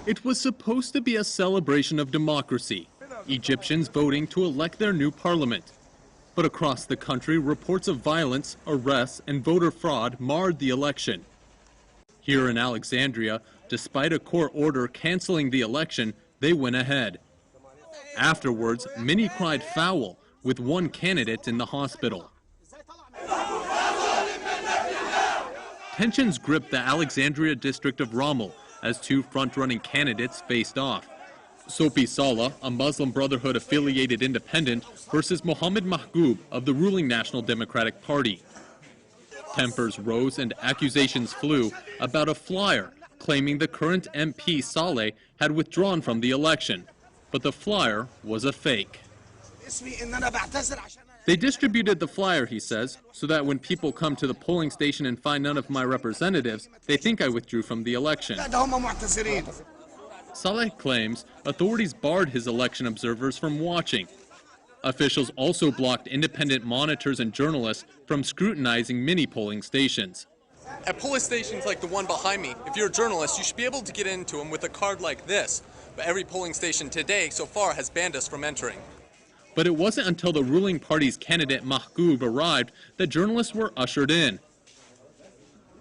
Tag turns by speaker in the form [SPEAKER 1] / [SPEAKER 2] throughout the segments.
[SPEAKER 1] It was supposed to be a celebration of democracy, Egyptians voting to elect their new parliament. But across the country, reports of violence, arrests, and voter fraud marred the election. Here in Alexandria, despite a court order canceling the election, they went ahead. Afterwards, many cried foul, with one candidate in the hospital. Tensions gripped the Alexandria district of Rommel as two front-running candidates faced off. Sopi Salah, a Muslim Brotherhood-affiliated independent, versus Mohammed Mahgoub of the ruling National Democratic Party. Tempers rose and accusations flew about a flyer claiming the current MP Saleh had withdrawn from the election. But the flyer was a fake. They distributed the flyer, he says, so that when people come to the polling station and find none of my representatives, they think I withdrew from the election. Saleh claims authorities barred his election observers from watching. Officials also blocked independent monitors and journalists from scrutinizing many polling stations.
[SPEAKER 2] At polling stations like the one behind me, if you're a journalist, you should be able to get into them with a card like this. But every polling station today so far has banned us from entering.
[SPEAKER 1] But it wasn't until the ruling party's candidate Mahgoub arrived that journalists were ushered in.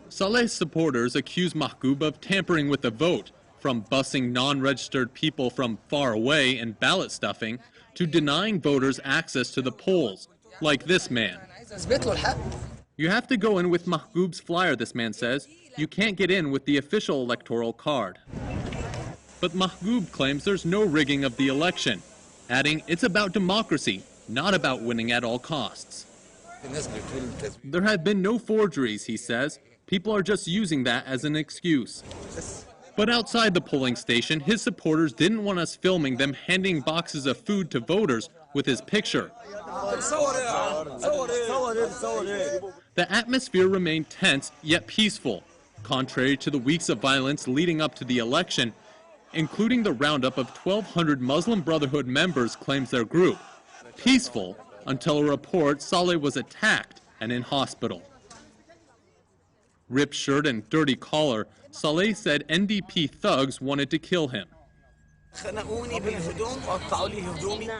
[SPEAKER 1] Saleh's supporters accused Mahgoub of tampering with the vote, from busing non-registered people from far away and ballot stuffing, to denying voters access to the polls, like this man. You have to go in with Mahgoub's flyer, this man says. You can't get in with the official electoral card. But Mahgoub claims there's no rigging of the election, adding it's about democracy, not about winning at all costs. There have been no forgeries, he says. People are just using that as an excuse. But outside the polling station, his supporters didn't want us filming them handing boxes of food to voters with his picture. The atmosphere remained tense yet peaceful, contrary to the weeks of violence leading up to the election, including the roundup of 1,200 Muslim Brotherhood members, claims their group. Peaceful until a report Saleh was attacked and in hospital. Ripped shirt and dirty collar, Saleh said NDP thugs wanted to kill him.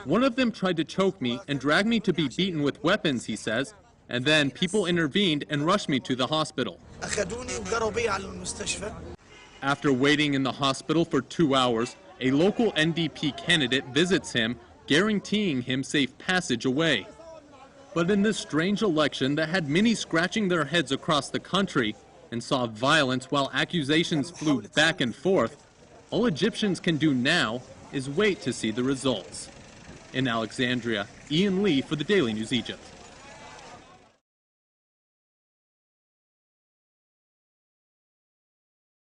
[SPEAKER 1] One of them tried to choke me and drag me to be beaten with weapons, he says, and then people intervened and rushed me to the hospital. After waiting in the hospital for 2 hours, a local NDP candidate visits him, guaranteeing him safe passage away. But in this strange election that had many scratching their heads across the country and saw violence while accusations flew back and forth, all Egyptians can do now is wait to see the results. In Alexandria, Ian Lee for the Daily News Egypt.